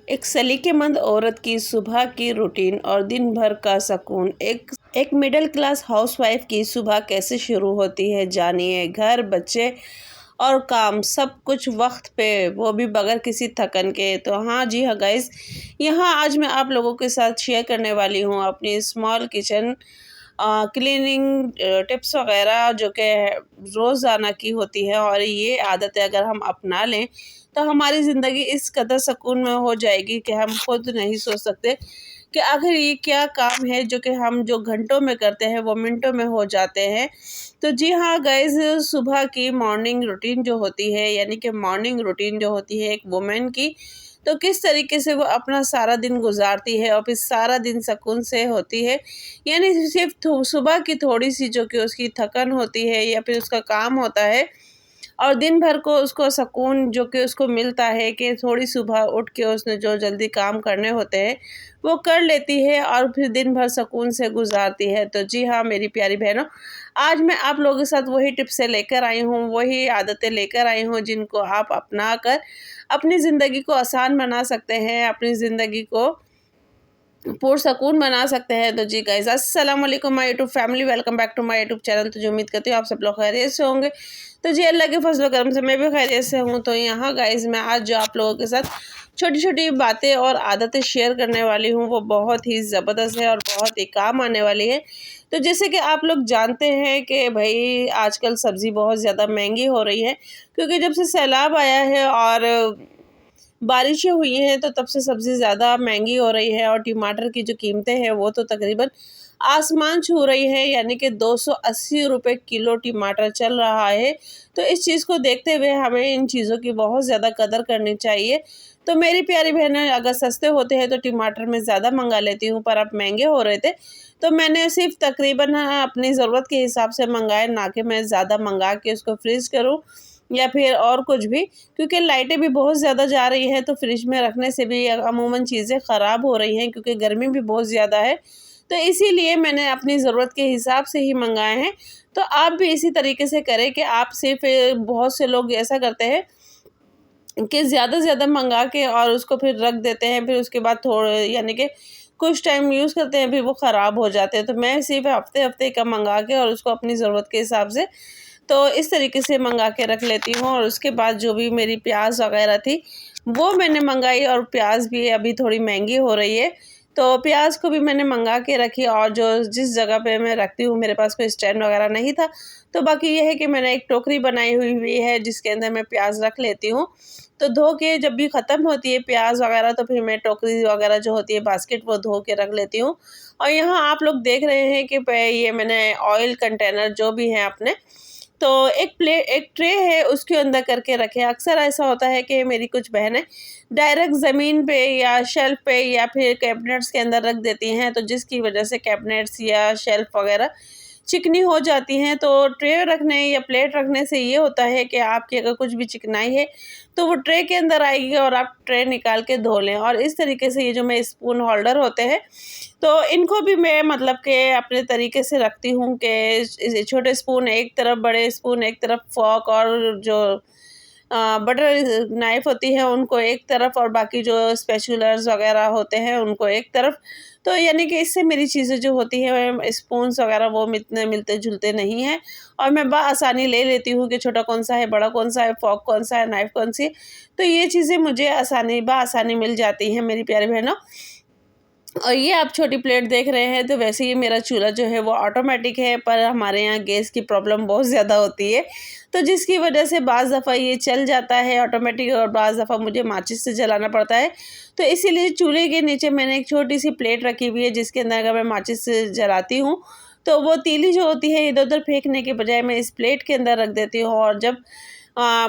एक सलीकेमंद औरत की सुबह की रूटीन और दिन भर का सुकून। एक मिडिल क्लास हाउसवाइफ की सुबह कैसे शुरू होती है, जानिए। घर, बच्चे और काम सब कुछ वक्त पे, वो भी बगैर किसी थकन के। तो हाँ जी हाँ गाइस, यहाँ आज मैं आप लोगों के साथ शेयर करने वाली हूँ अपनी स्मॉल किचन क्लीनिंग टिप्स वगैरह, जो कि रोज़ाना की होती है। और ये आदतें अगर हम अपना लें तो हमारी ज़िंदगी इस कदर सुकून में हो जाएगी कि हम खुद नहीं सोच सकते कि आखिर ये क्या काम है जो कि हम जो घंटों में करते हैं वो मिनटों में हो जाते हैं। तो जी हाँ गाइस, सुबह की मॉर्निंग रूटीन जो होती है, यानी कि मॉर्निंग रूटीन जो होती है एक वुमेन की, तो किस तरीके से वो अपना सारा दिन गुजारती है और फिर सारा दिन सुकून से होती है। यानी सिर्फ सुबह की थोड़ी सी जो कि उसकी थकन होती है या फिर उसका काम होता है, और दिन भर को उसको सुकून जो कि उसको मिलता है कि थोड़ी सुबह उठ के उसने जो जल्दी काम करने होते हैं वो कर लेती है और फिर दिन भर सुकून से गुजारती है। तो जी हाँ मेरी प्यारी बहनों, आज मैं आप लोगों के साथ वही टिप्स लेकर आई हूँ, वही आदतें लेकर आई हूँ जिनको आप अपना कर अपनी ज़िंदगी को आसान बना सकते हैं, अपनी ज़िंदगी को पुरसकून बना सकते हैं। तो जी गाइस, अस्सलाम वालेकुम my YouTube family, welcome back to my YouTube channel. तो जो उम्मीद करती हूँ आप सब लोग खैरियत से होंगे। तो जी अल्लाह के फजल करम से मैं भी खैरियत से हूँ। तो यहाँ गाइस, मैं आज जो आप लोगों के साथ छोटी छोटी बातें और आदतें शेयर करने वाली हूँ वो बहुत ही ज़बरदस्त है और बहुत ही काम आने वाली है। तो जैसे कि आप लोग जानते हैं कि भाई आजकल सब्ज़ी बहुत ज़्यादा महंगी हो रही है, क्योंकि जब से सैलाब आया है और बारिशें हुई हैं तो तब से सब्ज़ी ज़्यादा महंगी हो रही है। और टमाटर की जो कीमतें हैं वो तो तकरीबन आसमान छू रही है, यानी कि 280 रुपये किलो टमाटर चल रहा है। तो इस चीज़ को देखते हुए हमें इन चीज़ों की बहुत ज़्यादा कदर करनी चाहिए। तो मेरी प्यारी बहनें, अगर सस्ते होते हैं तो टमाटर मैं ज़्यादा मंगा लेती हूँ, पर अब महंगे हो रहे थे तो मैंने सिर्फ तकरीबन अपनी ज़रूरत के हिसाब से मंगाए, ना कि मैं ज़्यादा मंगा के उसको फ्रीज़ करूँ या फिर और कुछ भी, क्योंकि लाइटें भी बहुत ज़्यादा जा रही है तो फ्रिज में रखने से भी अमूमन चीज़ें ख़राब हो रही हैं, क्योंकि गर्मी भी बहुत ज़्यादा है। तो इसीलिए मैंने अपनी ज़रूरत के हिसाब से ही मंगाए हैं। तो आप भी इसी तरीके से करें कि आप सिर्फ बहुत से लोग ऐसा करते हैं कि ज़्यादा से ज़्यादा मंगा के और उसको फिर रख देते हैं, फिर उसके बाद थोड़े यानी कि कुछ टाइम यूज़ करते हैं फिर वो ख़राब हो जाते हैं। तो मैं सिर्फ हफ़्ते का मंगा के और उसको अपनी ज़रूरत के हिसाब से तो इस तरीके से मंगा के रख लेती हूँ। और उसके बाद जो भी मेरी प्याज़ वग़ैरह थी वो मैंने मंगाई, और प्याज़ भी अभी थोड़ी महंगी हो रही है तो प्याज़ को भी मैंने मंगा के रखी। और जो जिस जगह पे मैं रखती हूँ, मेरे पास कोई स्टैंड वग़ैरह नहीं था, तो बाकी ये है कि मैंने एक टोकरी बनाई हुई है जिसके अंदर मैं प्याज़ रख लेती हूँ। तो धो के जब भी ख़त्म होती है प्याज़ वग़ैरह तो फिर मैं टोकरी वग़ैरह जो होती है बास्केट वो धो के रख लेती हूँ। और यहाँ आप लोग देख रहे हैं कि ये मैंने ऑयल कंटेनर जो भी हैं अपने, तो एक ट्रे है उसके अंदर करके रखे। अक्सर ऐसा होता है कि मेरी कुछ बहनें डायरेक्ट ज़मीन पे या शेल्फ़ पे या फिर कैबिनेट्स के अंदर रख देती हैं, तो जिसकी वजह से कैबिनेट्स या शेल्फ़ वग़ैरह चिकनी हो जाती हैं। तो ट्रे रखने या प्लेट रखने से ये होता है कि आपकी अगर कुछ भी चिकनाई है तो वो ट्रे के अंदर आएगी और आप ट्रे निकाल के धो लें। और इस तरीके से ये जो मैं स्पून होल्डर होते हैं तो इनको भी मैं मतलब कि अपने तरीके से रखती हूँ कि छोटे स्पून एक तरफ, बड़े स्पून एक तरफ, फ़ॉर्क और जो बटर नाइफ़ होती है उनको एक तरफ, और बाकी जो स्पैचुलर्स वग़ैरह होते हैं उनको एक तरफ। तो यानी कि इससे मेरी चीज़ें जो होती हैं स्पून्स वग़ैरह वो इतने मिलते-जुलते नहीं हैं, और मैं बआसानी ले लेती हूँ कि छोटा कौन-सा है, बड़ा कौन-सा है, फ़ॉर्क कौन-सा है, नाइफ़ कौन-सी है। तो ये चीज़ें मुझे बआसानी मिल जाती हैं मेरी प्यारी बहनों। और ये आप छोटी प्लेट देख रहे हैं तो वैसे ही मेरा चूल्हा जो है वो ऑटोमेटिक है, पर हमारे यहाँ गैस की प्रॉब्लम बहुत ज़्यादा होती है, तो जिसकी वजह से बाज़ दफ़ा ये चल जाता है ऑटोमेटिक और बाज़ दफ़ा मुझे माचिस से जलाना पड़ता है। तो इसीलिए चूल्हे के नीचे मैंने एक छोटी सी प्लेट रखी हुई है जिसके अंदर अगर मैं माचिस से जलाती हूँ तो वो तीली जो होती है इधर उधर फेंकने के बजाय मैं इस प्लेट के अंदर रख देती हूँ, और जब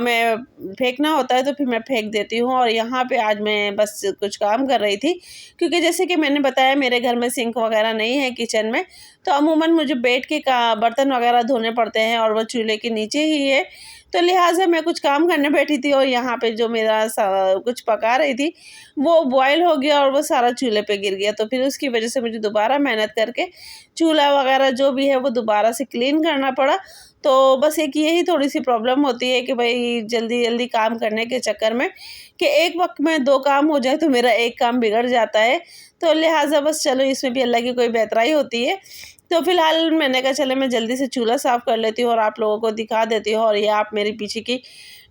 मैं फेंकना होता है तो फिर मैं फेंक देती हूँ। और यहाँ पे आज मैं बस कुछ काम कर रही थी, क्योंकि जैसे कि मैंने बताया मेरे घर में सिंक वगैरह नहीं है किचन में, तो अमूमन मुझे बैठ के का बर्तन वगैरह धोने पड़ते हैं और वो चूल्हे के नीचे ही है। तो लिहाजा मैं कुछ काम करने बैठी थी और यहाँ पे जो मेरा कुछ पका रही थी वो बॉयल हो गया और वो सारा चूल्हे पे गिर गया। तो फिर उसकी वजह से मुझे दोबारा मेहनत करके चूल्हा वगैरह जो भी है वो दोबारा से क्लीन करना पड़ा। तो बस एक यही थोड़ी-सी प्रॉब्लम होती है कि भई जल्दी-जल्दी काम करने के चक्कर में कि एक वक़्त में 2 काम हो जाए तो मेरा एक काम बिगड़ जाता है। तो लिहाज़ा बस चलो इसमें भी अल्लाह की कोई बेहतराई होती है। तो फ़िलहाल मैंने कहा चलो मैं जल्दी से चूल्हा साफ़ कर लेती हूँ और आप लोगों को दिखा देती हूँ। और ये आप मेरे पीछे की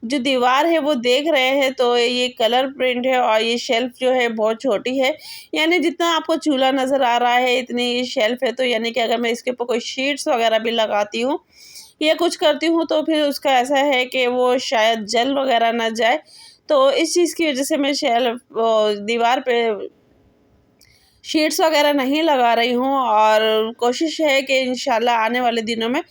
जो दीवार है वो देख रहे हैं, तो ये कलर प्रिंट है और ये शेल्फ़ जो है बहुत छोटी है। यानी जितना आपको चूल्हा नज़र आ रहा है इतनी ये शेल्फ़ है, तो यानी कि अगर मैं इसके ऊपर कोई शीट्स वग़ैरह भी लगाती हूँ या कुछ करती हूँ तो फिर उसका ऐसा है कि वो शायद जल वग़ैरह ना जाए। तो इस चीज़ की वज़ह से मैं दीवार पे शीट्स वग़ैरह नहीं लगा रही हूँ और कोशिश है कि इंशाल्लाह आने वाले दिनों में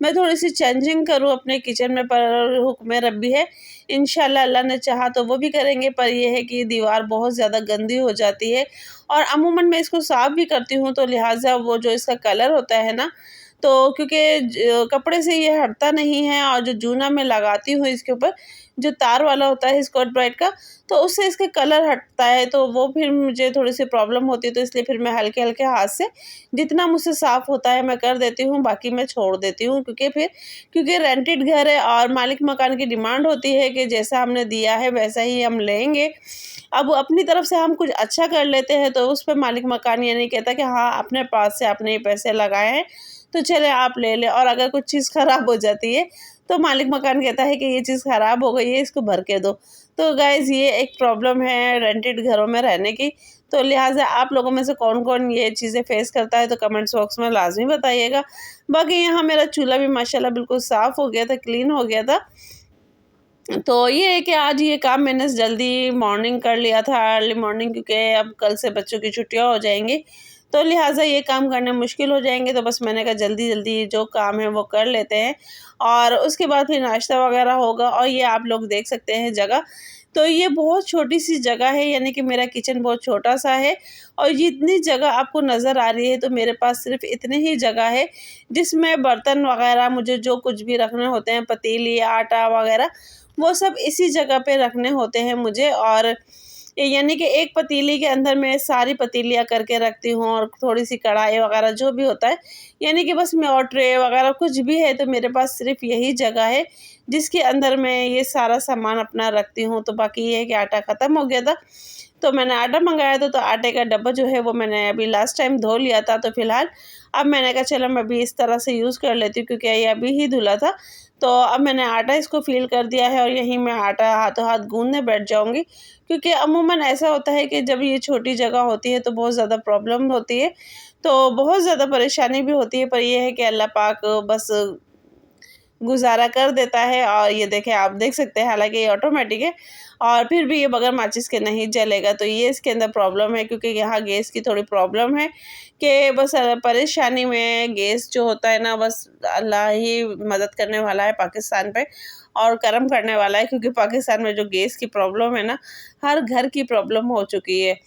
मैं थोड़ी-सी चेंजिंग करूँ अपने किचन में, पर हुक्म रब्बी है। इंशाल्लाह अल्लाह ने चाहा तो वो भी करेंगे, पर ये है कि दीवार बहुत ज़्यादा गंदी हो जाती है और अमूमन मैं इसको साफ़ भी करती हूँ, तो लिहाज़ा वो जो इसका कलर होता है ना, तो क्योंकि कपड़े से ये हटता नहीं है और जो जूना मैं लगाती हूँ इसके ऊपर, जो तार वाला होता है स्कॉच ब्राइट का, तो उससे इसका कलर हटता है, तो वो फिर मुझे थोड़ी-सी प्रॉब्लम होती है। तो इसलिए फिर मैं हल्के-हल्के हाथ से जितना मुझसे साफ़ होता है मैं कर देती हूँ, बाकी मैं छोड़ देती हूँ, क्योंकि रेंटेड घर है और मालिक मकान की डिमांड होती है कि जैसा हमने दिया है वैसा ही हम लेंगे। अब अपनी तरफ से हम कुछ अच्छा कर लेते हैं तो उस पे मालिक मकान ये नहीं कहता कि हाँ, अपने पास से आपने ये पैसे लगाए हैं तो चले आप ले लें, और अगर कुछ चीज़ ख़राब हो जाती है तो मालिक मकान कहता है कि ये चीज़ ख़राब हो गई है, इसको भर के दो। तो गाइज़ ये एक प्रॉब्लम है रेंटेड घरों में रहने की। तो लिहाज़ा आप लोगों में से कौन-कौन ये चीज़ें फ़ेस करता है तो कमेंट्स बॉक्स में लाज़मी बताइएगा। बाकी यहाँ मेरा चूल्हा भी माशाल्लाह बिल्कुल साफ़ हो गया था, क्लीन हो गया था। तो ये है कि आज ये काम मैंने जल्दी मॉर्निंग कर लिया था, अर्ली मॉर्निंग, क्योंकि अब कल से बच्चों की छुट्टियाँ हो जाएँगी, तो लिहाज़ा ये काम करने मुश्किल हो जाएँगे। तो बस मैंने कहा जल्दी-जल्दी जो काम है वो कर लेते हैं और उसके बाद फिर नाश्ता वग़ैरह होगा। और ये आप लोग देख सकते हैं जगह, तो ये बहुत छोटी-सी जगह है, यानी कि मेरा किचन बहुत छोटा-सा है और जितनी जगह आपको नज़र आ रही है तो मेरे पास सिर्फ़ इतनी ही जगह है जिसमें बर्तन वग़ैरह मुझे जो कुछ भी रखने होते हैं, पतीली, आटा वग़ैरह, वो सब इसी जगह पे रखने होते हैं मुझे। और यानी कि एक पतीली के अंदर मैं सारी पतीलियाँ करके रखती हूँ और थोड़ी-सी कढ़ाई वग़ैरह जो भी होता है, यानी कि बस मैं, और ट्रे वग़ैरह कुछ भी है तो मेरे पास सिर्फ़ यही जगह है जिसके अंदर मैं ये सारा सामान अपना रखती हूँ। तो बाकी ये है कि आटा ख़त्म हो गया था, तो मैंने आटा मँगाया था, तो आटे का डब्बा जो है वो मैंने अभी लास्ट टाइम धो लिया था, तो फ़िलहाल अब मैंने कहा चलो मैं भी इस तरह से यूज़ कर लेती हूँ, क्योंकि ये अभी ही धुला था। तो अब मैंने आटा इसको फ़िल कर दिया है और यहीं मैं आटा हाथों हाथ गूँथने बैठ जाऊँगी, क्योंकि अमूमन ऐसा होता है कि जब ये छोटी जगह होती है तो बहुत ज़्यादा प्रॉब्लम होती है, तो बहुत ज़्यादा परेशानी भी होती है, पर ये है कि अल्लाह पाक बस गुज़ारा कर देता है। और ये देखें, आप देख सकते हैं, हालाँकि ये ऑटोमेटिक है और फिर भी ये बगैर माचिस के नहीं जलेगा, तो ये इसके अंदर प्रॉब्लम है, क्योंकि यहाँ गैस की थोड़ी प्रॉब्लम है कि बस परेशानी में गैस जो होता है ना, बस अल्लाह ही मदद करने वाला है पाकिस्तान पे और करम करने वाला है, क्योंकि पाकिस्तान में जो गैस की प्रॉब्लम है ना, हर घर की प्रॉब्लम हो चुकी है।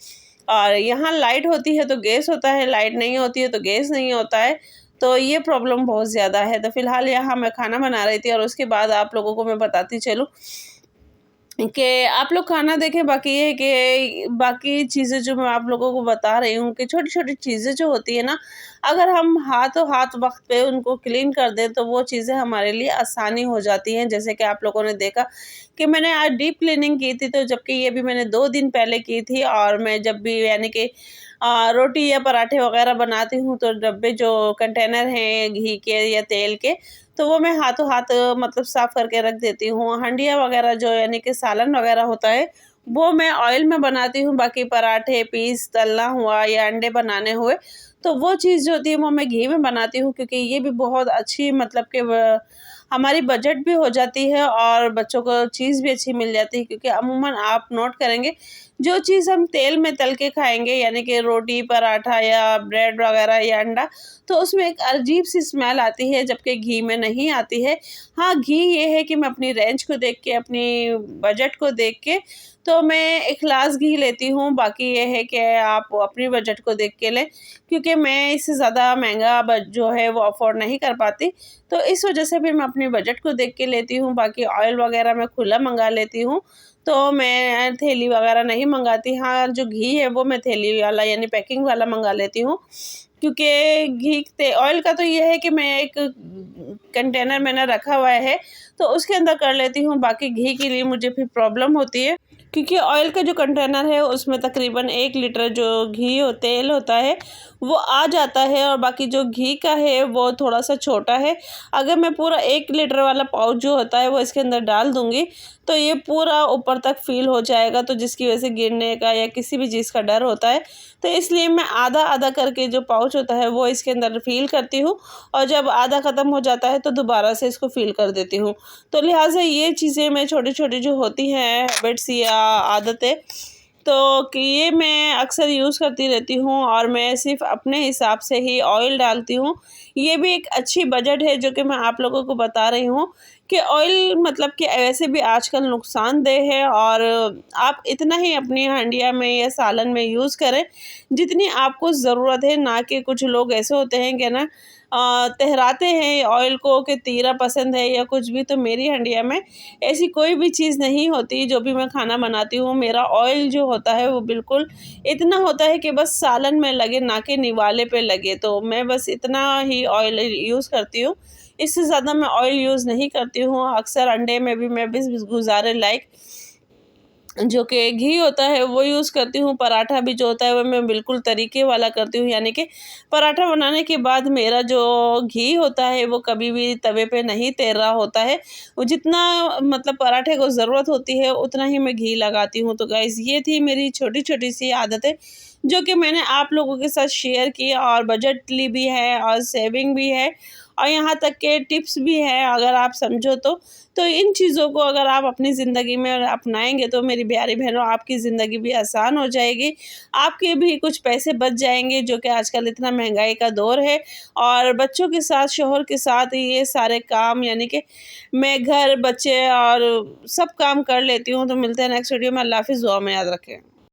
और यहाँ लाइट होती है तो गैस होता है, लाइट नहीं होती है तो गैस नहीं होता है, तो ये प्रॉब्लम बहुत ज़्यादा है। तो फ़िलहाल यहाँ मैं खाना बना रही थी और उसके बाद आप लोगों को मैं बताती चलूँ कि आप लोग खाना देखें। बाकी ये है कि बाकी चीज़ें जो मैं आप लोगों को बता रही हूँ कि छोटी-छोटी चीज़ें जो होती है ना, अगर हम हाथों हाथ वक़्त पे उनको क्लीन कर दें तो वो चीज़ें हमारे लिए आसानी हो जाती हैं। जैसे कि आप लोगों ने देखा कि मैंने आज डीप क्लीनिंग की थी, तो जबकि ये भी मैंने 2 दिन पहले की थी। और मैं जब भी यानी कि रोटी या पराठे वग़ैरह बनाती हूँ तो डब्बे जो कंटेनर हैं घी के या तेल के, तो वो मैं हाथों हाथ मतलब साफ़ करके रख देती हूँ। हंडिया वग़ैरह जो यानी कि सालन वग़ैरह होता है, वो मैं ऑयल में बनाती हूँ। बाकी पराठे, पीस तलना हुआ या अंडे बनाने हुए, तो वो चीज़ जो होती है वो मैं घी में बनाती हूँ, क्योंकि ये भी बहुत अच्छी मतलब कि हमारी बजट भी हो जाती है और बच्चों को चीज़ भी अच्छी मिल जाती है। क्योंकि अमूमन आप नोट करेंगे, जो चीज़ हम तेल में तल के खाएँगे, यानी कि रोटी, पराठा या ब्रेड वग़ैरह या अंडा, तो उसमें एक अजीब-सी स्मेल आती है, जबकि घी में नहीं आती है। हाँ, घी ये है कि मैं अपनी रेंज को देख के, अपनी बजट को देख के, तो मैं 1 ग्लास घी लेती हूँ। बाकी ये है कि आप अपनी बजट को देख के लें, क्योंकि मैं इससे ज़्यादा महँगा जो है वो अफ़ोर्ड नहीं कर पाती। तो इस वजह से भी मैं अपनी बजट को देख के लेती हूँ। बाकी ऑयल वग़ैरह मैं खुला मँगा लेती हूँ, तो मैं थैली वग़ैरह नहीं मँगाती। हाँ, जो घी है वो मैं थैली वाला यानी पैकिंग वाला मँगा लेती हूँ। क्योंकि ऑयल का तो ये है कि मैं एक कंटेनर मैंने रखा हुआ है तो उसके अंदर कर लेती हूँ। बाकी घी के लिए मुझे फिर प्रॉब्लम होती है, क्योंकि ऑयल का जो कंटेनर है उसमें तकरीबन 1 लीटर जो तेल होता है वो आ जाता है, और बाकी जो घी का है वो थोड़ा सा छोटा है। अगर मैं पूरा 1 लीटर वाला पाउच जो होता है वो इसके अंदर डाल दूँगी तो ये पूरा ऊपर तक फ़िल हो जाएगा, तो जिसकी वजह से गिरने का या किसी भी चीज़ का डर होता है। तो इसलिए मैं आधा आधा करके जो पाउच होता है वो इसके अंदर फ़िल करती हूँ, और जब आधा ख़त्म हो जाता है तो दोबारा से इसको फ़िल कर देती हूँ। तो लिहाजा ये चीज़ें मैं छोटी-छोटी जो होती हैं हैबिट्स या आदतें, तो कि ये मैं अक्सर यूज़ करती रहती हूँ, और मैं सिर्फ़ अपने हिसाब से ही ऑयल डालती हूँ। ये भी एक अच्छी बजट है जो कि मैं आप लोगों को बता रही हूँ कि ऑयल मतलब कि वैसे भी आजकल नुकसानदेह है, और आप इतना ही अपनी हंडिया में या सालन में यूज़ करें जितनी आपको ज़रूरत है, ना कि कुछ लोग ऐसे होते हैं कि ना तहराते हैं ऑयल को कि तीरा पसंद है या कुछ भी। तो मेरी हंडिया में ऐसी कोई भी चीज़ नहीं होती। जो भी मैं खाना बनाती हूँ मेरा ऑयल जो होता है वो बिल्कुल इतना होता है कि बस सालन में लगे, ना कि निवाले पे लगे। तो मैं बस इतना ही ऑयल यूज़ करती हूँ, इससे ज़्यादा मैं ऑयल यूज़ नहीं करती हूँ। अक्सर अंडे में भी मैं बिस गुज़ारे लाइक जो कि घी होता है वो यूज़ करती हूँ। पराठा भी जो होता है वो मैं बिल्कुल तरीके वाला करती हूँ, यानी कि पराठा बनाने के बाद मेरा जो घी होता है वो कभी भी तवे पे नहीं तैर रहा होता है। वो जितना मतलब पराठे को ज़रूरत होती है उतना ही मैं घी लगाती हूँ। तो गाइज़ ये थी मेरी छोटी-छोटी सी आदतें जो कि मैंने आप लोगों के साथ शेयर की, और बजटली भी है और सेविंग भी है, और यहाँ तक के टिप्स भी है अगर आप समझो तो। तो इन चीज़ों को अगर आप अपनी ज़िंदगी में अपनाएँगे तो मेरी प्यारी बहनों आपकी ज़िंदगी भी आसान हो जाएगी। आपके भी कुछ पैसे बच जाएँगे जो कि आजकल इतना महँगाई का दौर है, और बच्चों के साथ, शौहर के साथ ये सारे काम, यानी कि मैं घर, बच्चे और सब काम कर लेती हूँ। तो मिलते हैं नेक्स्ट वीडियो में। अल्लाह हाफ़िज़, दुआ में याद रखें।